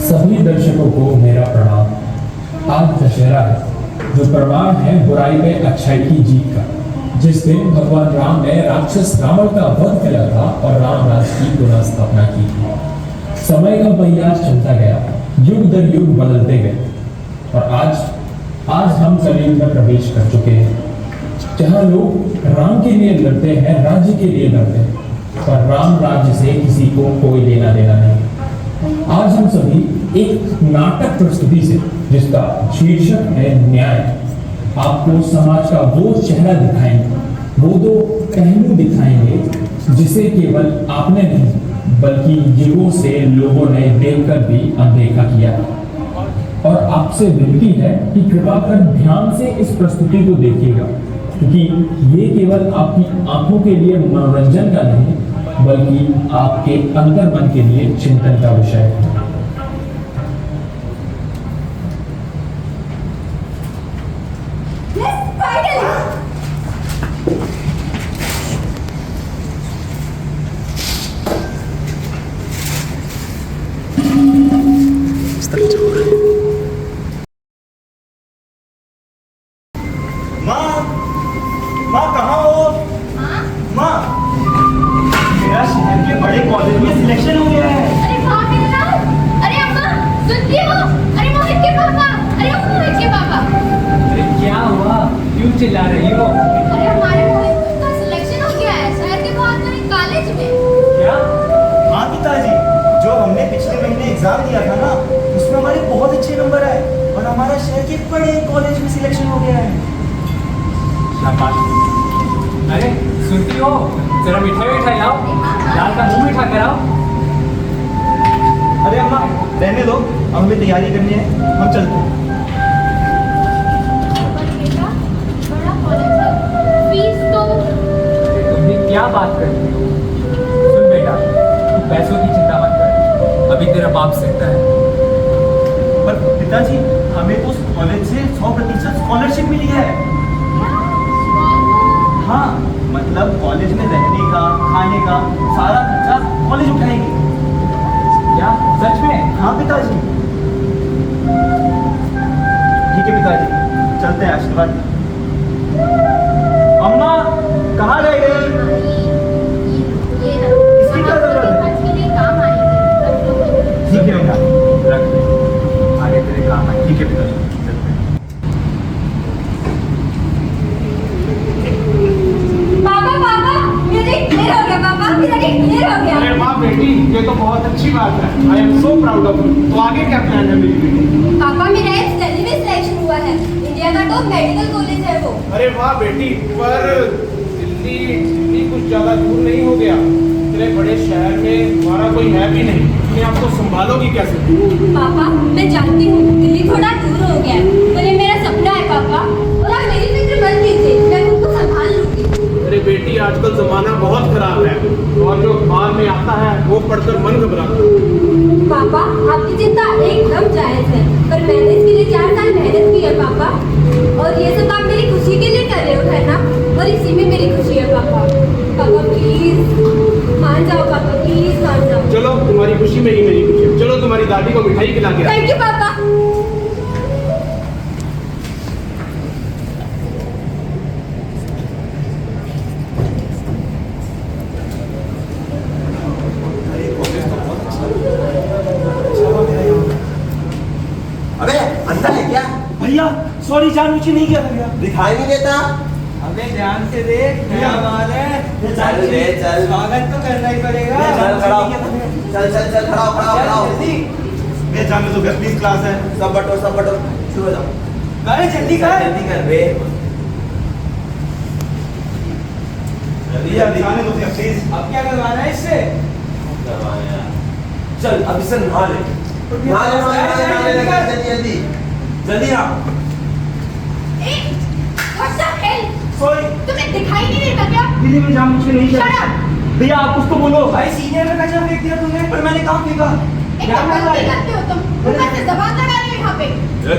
सभी दर्शकों को मेरा प्रणाम। आज दशहरा है, जो प्रमाण है बुराई पे अच्छाई की जीत का। जिस दिन भगवान राम ने राक्षस रावण का वध किया था और राम राज्य की पुनः स्थापना की थी। समय का पहिया चलता गया, युग दर युग बदलते गए और आज हम कलयुग में प्रवेश कर चुके हैं, जहां लोग राम के लिए लड़ते हैं, राज्य के लिए लड़ते हैं, पर राम राज्य से किसी को कोई लेना देना नहीं। आज हम सभी एक नाटक प्रस्तुति से, जिसका शीर्षक है न्याय, आपको समाज का वो चेहरा दिखाएंगे, वो दो पहलू दिखाएंगे जिसे केवल आपने नहीं बल्कि युगों से लोगों ने देखकर भी अनदेखा किया। और आपसे विनती है कि कृपा कर ध्यान से इस प्रस्तुति को देखिएगा, क्योंकि ये केवल आपकी आंखों के लिए मनोरंजन का नहीं बल्कि आपके अंतर मन के लिए चिंतन का विषय है। माँ कहाँ हो? माँ, मेरा शहर के बड़े कॉलेज में सिलेक्शन हो गया है। अरे वाह बेटा! अरे अम्मा, सुनती हो? अरे मोहित के पापा! अरे ओ मोहित के पापा! अरे क्या हुआ? क्यों चिल्ला रही हो? अरे हमारे मोहित का सिलेक्शन हो गया है शहर के बहुत बड़े कॉलेज में। क्या? हाँ पिताजी, जो हमने पिछले महीने एग्जाम दिया था ना, उसमें हमारे बहुत अच्छे नंबर आए और हमारा शहर के बड़े कॉलेज में सिलेक्शन हो गया है। शाबाश। अरे सुनती हो? जरा मिठाई लाओ, लाल का मुंह मीठा कराओ। अरे अम्मा, रहने दो, अब हमें तैयारी करनी है, हम चलते हैं। पर बेटा, बड़ा कॉलेज है, फीस तो। अरे तुम भी क्या बात करती हो? सुन बेटा, तू पैसों की चिंता मत कर, अभी तेरा बाप जिंदा है। पर पिताजी, हमें तो उस कॉलेज से 100% स्कॉलरशिप मिली है। हाँ, मतलब कॉलेज में रहने का, खाने का सारा खर्चा कॉलेज उठाएगी। क्या सच में? हाँ पिताजी। ठीक है पिताजी, चलते हैं, आशीर्वाद। अम्मा कहाँ रह गई? ये इसकी क्या जरूरत है? खर्च के लिए काम आएगी। ठीक है बेटा, रख ले, आगे तेरे काम आए। ठीक है पिताजी, चलते हैं। पापा पापा, मेरा एक क्लियर हो गया पापा, मेरा एक क्लियर हो गया। अरे वाह बेटी, ये तो बहुत अच्छी बात है। I am so proud of you. तो आगे क्या प्लान है मेरी बेटी? पापा मेरा एक दिल्ली में सिलेक्शन हुआ है, इंडिया का टॉप मेडिकल कॉलेज है वो। अरे वाह बेटी, पर दिल्ली कुछ ज्यादा दूर नहीं हो गया? इतने बड़े शहर में तुम्हारा कोई है भी नहीं, अपने आप को संभालोगी कैसे? पापा मैं जानती हूँ दिल्ली थोड़ा दूर हो गया है, पर ये मेरा सपना है पापा, और आप मेरी फिक्र मत कीजिए, मैं खुद को संभाल लूंगी। अरे बेटी, आजकल जमाना बहुत खराब है और जो अखबार में आता है वो पढ़कर मन घबराता है। पापा आपकी चिंता एकदम जायज है, पर मैंने इसके लिए 4 साल मेहनत की है पापा, और ये सब आप मेरी खुशी के लिए कर रहे हो है ना, और इसी में मेरी खुशी है पापा। पापा प्लीज मान जाओ, पापा प्लीज मान जाओ। चलो, तुम्हारी खुशी में ही मेरी खुशी है। चलो तुम्हारी दादी को मिठाई खिला के थैंक यू पापा। अबे अंधा है क्या? भैया सॉरी, जानबूझ के नहीं किया था भैया। दिखाई नहीं देता? अबे ध्यान से देख, क्या बात है? चल रे चल, स्वागत तो करना ही पड़ेगा। चल खड़ा हो, चल चल चल खड़ा हो, खड़ा हो, खड़ा हो। मैं जाने दो, 20 क्लास है। सब बटो शुरू हो जाओ। अरे जल्दी कर। जल्दी कर बे। भैया दिखाने दो भैया प्लीज। अब क्या करवाना है इससे? चल अब इसे नहा ले, नहा ले, नहा ले, नहा ले, नहा ले, जल्दी जल्दी जल्दी आ। What the hell? सॉरी, तुम्हें दिखाई नहीं देता क्या? दिल्ली में जानबूझ के नहीं किया। Shut up! भैया आप कुछ तो बोलो। भाई सीनियर में कचरा फेंक दिया तुमने। पर मैंने कहाँ फेंका? एक तो गलती करते हो तुम, ऊपर से जबान लगा रहे हो यहाँ पे।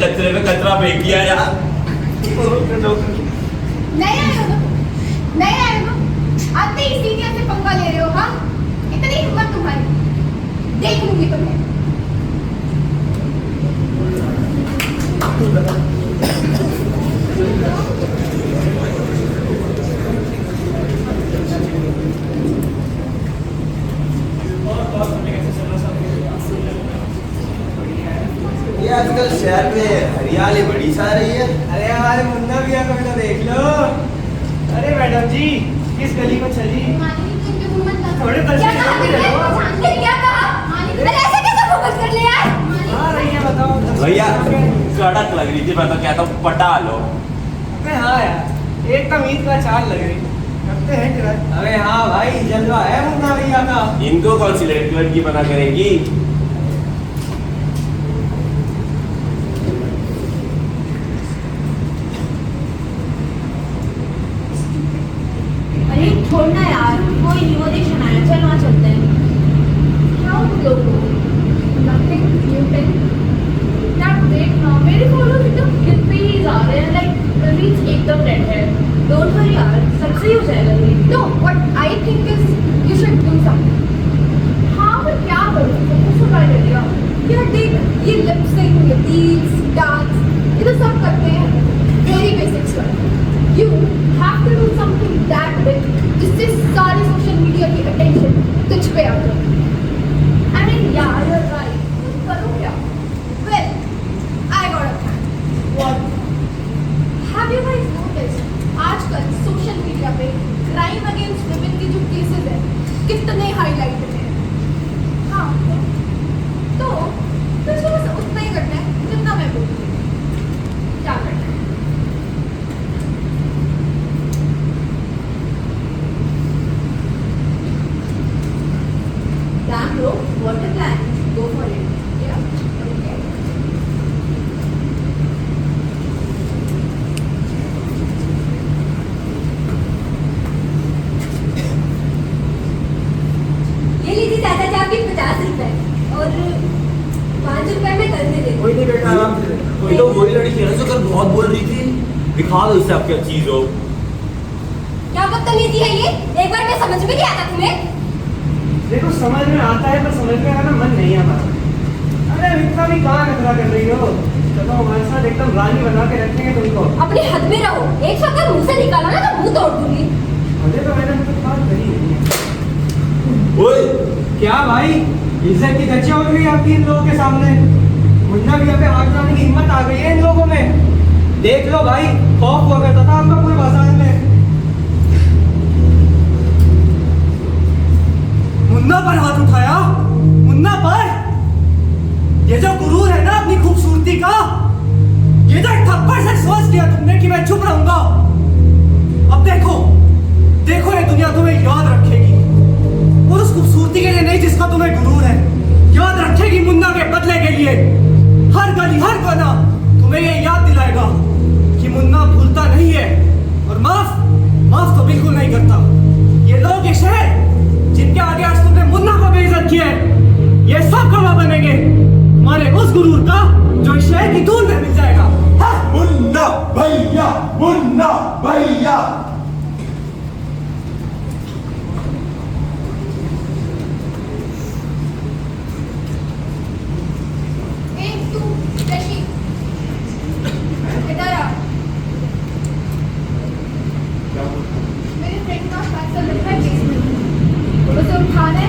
कचरे में कचरा फेंक दिया यार। नहीं आए हो तुम, नहीं आए हो, आते ही सीनियर से पंगा ले रहे हो, हाँ? इतनी हिम्मत तुम्हारी, देख लूंगी तुम्हें। आजकल शहर में हरियाली बड़ी सा रही है। अरे हमारे मुन्ना भैया को भी तो देख लो। अरे मैडम जी, किस गली को चली? थोड़े क्या तस्वीर कहा भी तुमने? लो। जानते क्या कहा? अरे ऐसे कैसे फोकस कर लिया यार? हाँ रही है, बताओ। भैया कड़क लग रही थी, मैं तो कहता हूँ पटा लो। अबे हाँ यार, एकदम ईद का चाल लग रही। रखते हैं किराए। अबे हाँ भाई, जलवा है मुन्ना भैया का। इनको कौन सी लड़की बना करेगी? अरे छोड़ना यार, कोई नहीं, वो देख सुनाया, चल वहाँ चलते हैं। क्या हो तुम लोग को? Nothing, you can. यार देख ना, मेरे फॉलो एकदम हिल पे ही जा रहे हैं, लाइक रीच एकदम डेड है। डोंट वरी यार, सब सही हो जाएगा ये। No, what I think is you should do something. हाँ, पर क्या करूँ? सब कुछ सुनाई दे दिया। यार देख, ये लिप सिंक, रील्स, डांस, ये तो सब करते हैं, very basic stuff. You have to do something that big, जिससे सारी सोशल मीडिया की अटेंशन तुझ पे आ जाए। I mean, yeah, you're right. तुम करो क्या? Well, I got a plan. What? Have you guys noticed? आजकल सोशल मीडिया पे क्राइम अगेंस्ट वुमेन के जो केसेस हैं कितने हाईलाइट हैं। हाँ, तो तुझे बस उतना ही करना है जितना मैं बोलती हूँ। क्या करना है? Damn bro, what a plan. Go for it. Yeah, okay. ये लीजिए चाचा जी आपके 50 रुपए और 5 रुपए में कर दे देती। कोई नहीं बेटा, आराम से। कोई तो वही लड़की है ना जो कल बहुत बोल रही थी। दिखा दो इसे आप क्या चीज हो। क्या बदतमीजी है ये? एक बार में समझ में नहीं आता तुम्हें? देखो समझ में आता है, पर समझ में आना मन नहीं आता। अरे इतना भी कहाँ नखरा कर रही हो? चलो हमारे साथ एकदम रानी बना के रखेंगे तुमको। अपनी हद में रहो। एक शब्द अगर मुंह से निकाला ना तो मुंह तोड़ दूंगी। मुझे तो मैंने कुछ बात कही नहीं है। ओए क्या भाई, इज्जत की धज्जियां उड़ गई आपकी इन लोगों के सामने। मुन्ना भैया पे हाथ डालने की हिम्मत आ गई है इन लोगों में। देख लो भाई, खौफ हुआ करता था आपका पूरे बाजार में। मुन्ना पर हाथ उठाया? मुन्ना पर? ये जो गुरूर है ना अपनी खूबसूरती का, ये जो एक थप्पड़ से सोच लिया तुमने कि मैं चुप रहूंगा। अब देखो देखो, ये दुनिया तुम्हें याद रखेगी। और उस खूबसूरती के लिए नहीं जिसका तुम्हें गुरूर है, याद रखेगी मुन्ना के बदले के लिए। हर गली हर कोना तुम्हें ये याद दिलाएगा कि मुन्ना भूलता नहीं है और माफ तो बिल्कुल नहीं करता। ये लोग, ये शहर जिनके आगे आज तुमने मुन्ना को बेइज्जत किया है, ये सब गवाह बनेंगे हमारे उस गुरूर का जो इस शहर की धूल में मिल जाएगा। हाँ? मुन्ना भैया, मुन्ना भैया। एक तू रशी इधर आ। मेरे फ्रेंड का पार्सल रखा है बेसमेंट में, उसे उठाना है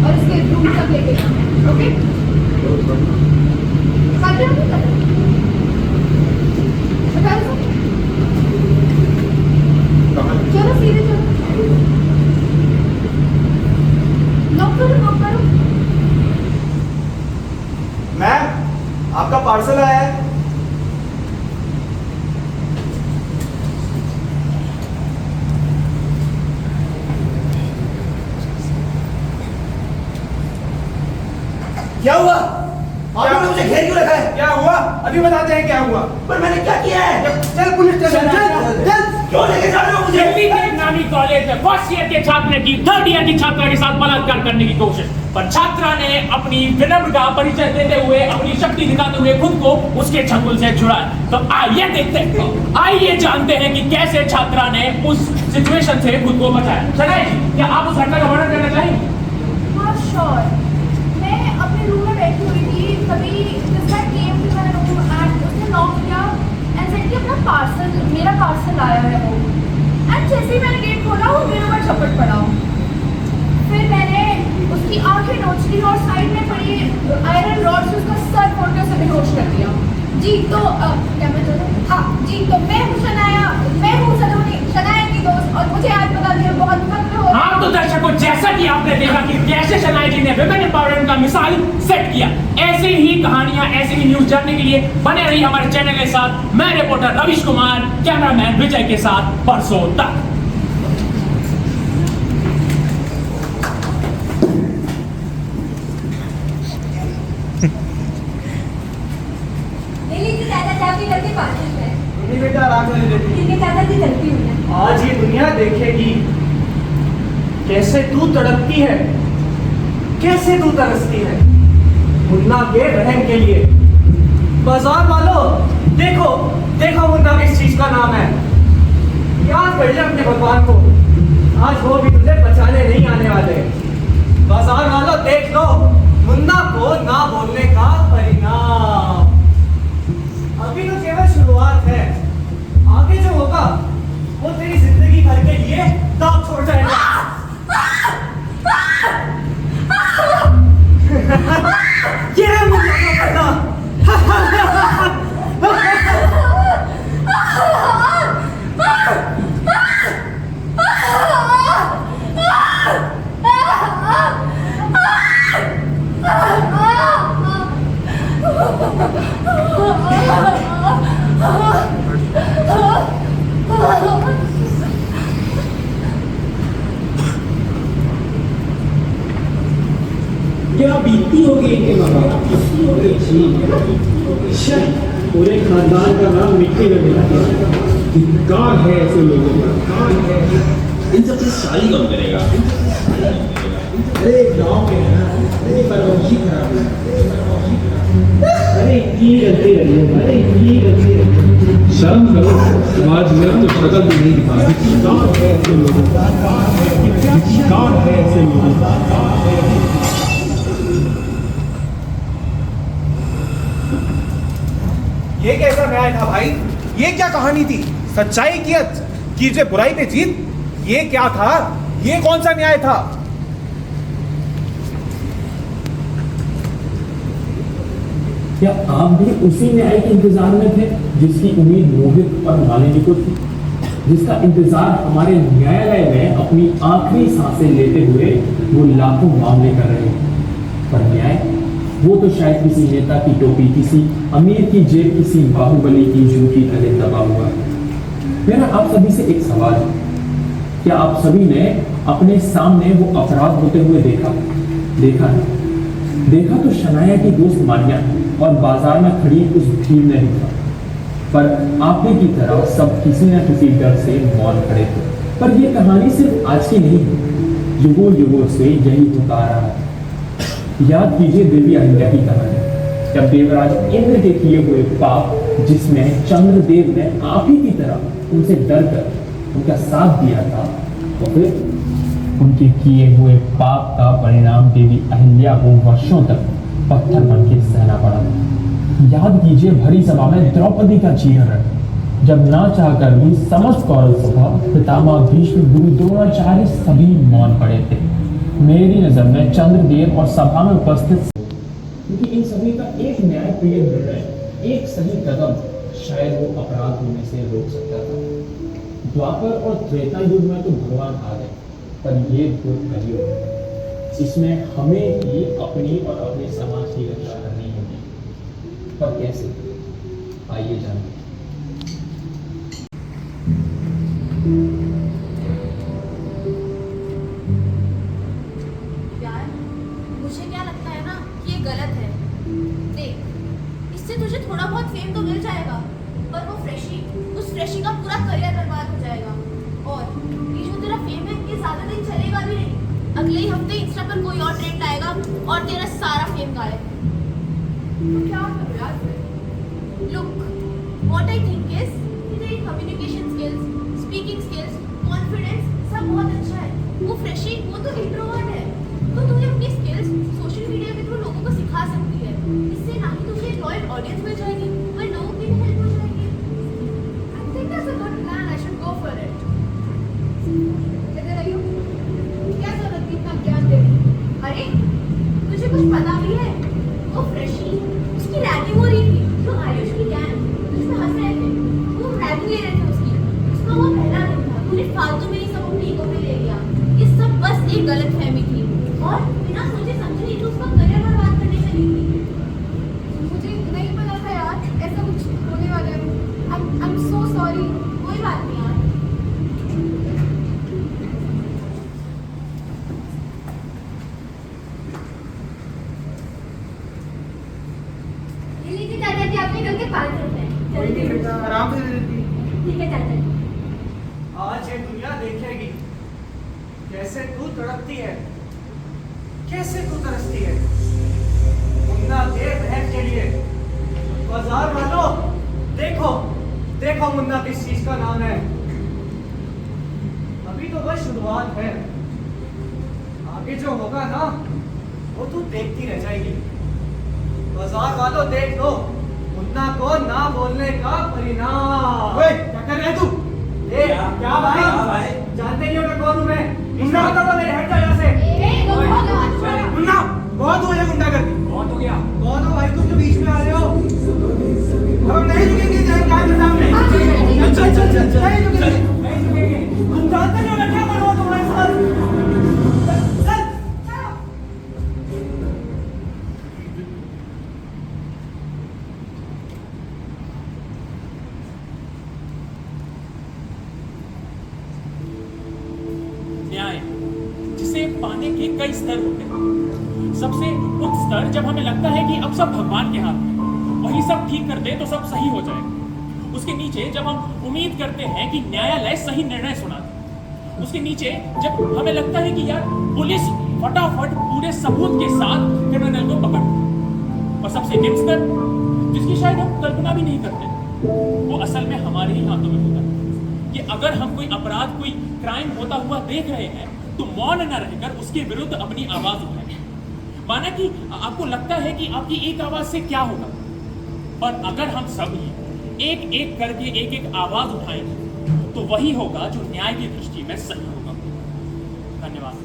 और इसके रूम तक लेके जाना है। ओके, कर रहे हो नहीं कर रहे? उठा लो। चलो सीधे चलो, लॉक करो। मैम, आपका पार्सल आया है। क्या हुआ? आपने मुझे घेर क्यों रखा है? क्या हुआ? अभी बताते हैं क्या हुआ। पर मैंने क्या किया है? चल पुलिस स्टेशन चल। क्यों लेके जा रहे हो मुझे? दिल्ली के एक नामी कॉलेज में फर्स्ट ईयर के छात्र ने की थर्ड ईयर की छात्रा के साथ बलात्कार करने की कोशिश, पर छात्रा ने अपनी विनम्र का परिचय देते हुए, अपनी शक्ति दिखाते हुए खुद को उसके चंगुल से छुड़ाया। तो आइए देखते हैं, आइए जानते हैं कि कैसे छात्रा ने उस सिचुएशन से खुद को बचाया। शनाई जी, क्या आप उस घटना का वर्णन करना चाहेंगे? हाँ श्योर। मैं अपने रूम में बैठी हुई थी, तभी this guy came to my room and उसने नॉक किया एंड सेड कि अपना पार्सल, मेरा पार्सल आया है वो। एंड जैसे ही मैंने गेट खोला वो मेरे ऊपर झपट पड़ा। फिर मैंने उसकी आंखें नोच ली और साइड में पड़ी आयरन रॉड से उसका सर फोड़ के उसे अप्रोच कर दिया। जी तो क्या मैं बोलूं? हाँ जी, तो मैं हूँ सलोनी, शनाया की दोस्त, और मुझे आज बता दिया बहुत फख्र हो। हाँ तो दर्शकों, जैसा कि आपने देखा कि कैसे शनाया जी ने विमेन एम्पावरमेंट का मिसाल सेट किया, ऐसे ही कहानियां, ऐसे ही न्यूज जानने के लिए बने रही हमारे चैनल के साथ। मैं रिपोर्टर रविश कुमार, कैमरामैन विजय के साथ, परसों तक। करके पार्टी है। नहीं बेटा, आराम से ले ठीक है चाचा जी, चलती हूँ मैं। आज ये दुनिया देखेगी कैसे तू तड़पती है, कैसे तू तरसती है मुन्ना के रहम के लिए। बाजार वालों देखो देखो, मुन्ना किस चीज का नाम है। याद कर ले अपने भगवान को, आज वो भी तुझे बचाने नहीं आने वाले। बाजार वालों देख लो मुन्ना को ना बोलने का परिणाम। अभी तो केवल शुरुआत है, आगे जो होगा वो तेरी जिंदगी भर के लिए दाग छोड़ जाएगा। ये है मुन्ना का पता। क्या बीतती होगी इनके बाबा, पूरे खानदान का नाम मिट्टी में मिला है। धिक्कार है ऐसे लोगों का। इन सबसे शादी कौन करेगा? अरे गाँव में है, अरे परवरिश खराब है, अरे की गलती रही है, अरे की गलती रही है। शर्म करो, समाज में तो शक्ल भी नहीं दिखा। धिक्कार है ऐसे लोगों का, धिक्कार है ऐसे लोगों का। ये कैसा न्याय था भाई? ये क्या कहानी थी? सच्चाई की जो बुराई पे जीत, ये क्या था? ये कौन सा न्याय था? क्या आप भी उसी न्याय के इंतजार में थे जिसकी उम्मीद मोहित और मालिनी को थी, जिसका इंतजार हमारे न्यायालय में अपनी आखिरी सांसें लेते हुए वो लाखों मामले कर रहे हैं? पर न्याय वो तो शायद किसी नेता की टोपी, किसी अमीर की जेब, किसी बाहुबली की जूती तले दबा हुआ है। मेरा आप सभी से एक सवाल है, क्या आप सभी ने अपने सामने वो अपराध होते हुए देखा तो शनाया की दोस्त मान्या और बाजार में खड़ी उस भीड़ ने भी था, पर आप ही की तरह सब किसी न किसी डर से मौन खड़े थे। पर ये कहानी सिर्फ आज की नहीं है, युगों युगों से यही होता आ रहा है। याद कीजिए देवी अहिल्या की कहानी, जब देवराज इंद्र के किए हुए पाप, जिसमें चंद्रदेव ने आप ही की तरह उनसे डर कर उनका साथ दिया था, तो फिर उनके किए हुए पाप का परिणाम देवी अहिल्या को वर्षों तक पत्थर बन के सहना पड़ा। याद कीजिए भरी सभा में द्रौपदी का चीरहरण, जब ना चाहकर भी समस्त कौरव सभा, पितामह भीष्म, गुरु द्रोणाचार्य सभी मौन पड़े थे। मेरी नजर में चंद्रदेव और सभा में उपस्थित, क्योंकि इन सभी का एक न्यायप्रिय निर्णय, एक सही कदम शायद वो अपराध होने से रोक सकता था। द्वापर और त्रेता युग में तो भगवान आ गए, पर ये युग कलयुग है, इसमें हमें ही अपनी और अपने समाज की रक्षा करनी होगी। पर कैसे, आइए जानते। मुझे क्या लगता है ना कि ये गलत है। देख, इससे तुझे थोड़ा बहुत फेम तो मिल जाएगा, पर वो उस फ्रेशी का पूरा करियर बर्बाद हो जाएगा। और ये जो तेरा फेम है, ये ज्यादा दिन चलेगा भी नहीं। अगले ही हफ्ते इंस्टा पर कोई और ट्रेंड आएगा और तेरा सारा फेम गायब। तो क्या करो यार फिर? Look, what I think is तेरी communication skills, speaking skills, confidence सब बहुत अच्छा है। वो फ्रेशी, वो तो इंट्रोवर्ट है, तो तुझे अपनी स्किल्स सोशल मीडिया के थ्रू लोगों को सिखा सकती है। इससे ना ही तुझे एक लॉयल ऑडियंस मिल जाएगी, पर लोगों की भी हेल्प हो जाएगी। I think that's a good plan, I should go for it. इधर आइयो, क्या जरूरत थी इतना ज्ञान देने की? अरे तुझे कुछ पता भी है? वो फ्रेशी, उसकी रैगिंग हो रही थी चाचा जी आपने कल के 5 रुपए कोई नहीं बेटा, आराम से दे देती। ठीक है चाचा जी। आज ये दुनिया देखेगी कैसे तू तड़पती है, कैसे तू तरसती है मुन्ना के बहन के लिए। बाजार वालों देखो देखो मुन्ना किस चीज का नाम है। अभी तो बस शुरुआत है, आगे जो होगा ना वो तू देखती रह जाएगी। बाजार वालों देख लो मुन्ना को ना बोलने का परिणाम। ओए, क्या कर रहे है तू? ए, क्या भाई? जानते नहीं हो मैं कौन हूँ मैं? मुन्ना बता दो मेरे, हट जा यहाँ से। मुन्ना, बहुत हो गया गुंडागर्दी। बहुत हो गया। कौन हो भाई तुम जो बीच में आ रहे हो? हम नहीं रुकेंगे तेरे काम के सामने। चल चल चल चल नहीं रुकेंगे। नहीं रुकेंगे। तुम जानते नहीं हो मैं क्या करूँगा तुम्हारे साथ? चल चल। न्याय जिसे पाने के कई स्तर होते हैं। सबसे उच्च स्तर जब हमें लगता है कि अब सब भगवान के हाथ में, वही सब ठीक कर दे तो सब सही हो जाएगा। उसके नीचे जब हम उम्मीद करते हैं कि न्यायालय सही निर्णय सुना दे। उसके नीचे जब हमें लगता है कि यार पुलिस फटाफट पूरे सबूत के साथ क्रिमिनल को पकड़ ले। और सबसे निम्न स्तर जिसकी शायद हम कल्पना भी नहीं करते, वो असल में हमारे ही हाथों में होता है। कि अगर हम कोई अपराध, कोई क्राइम होता हुआ देख रहे हैं तो मौन न रहकर उसके विरुद्ध अपनी आवाज उठाएं। माना कि आपको लगता है कि आपकी एक आवाज से क्या होगा, और अगर हम सब एक एक करके एक एक आवाज उठाएंगे तो वही होगा जो न्याय की दृष्टि में सही होगा। धन्यवाद।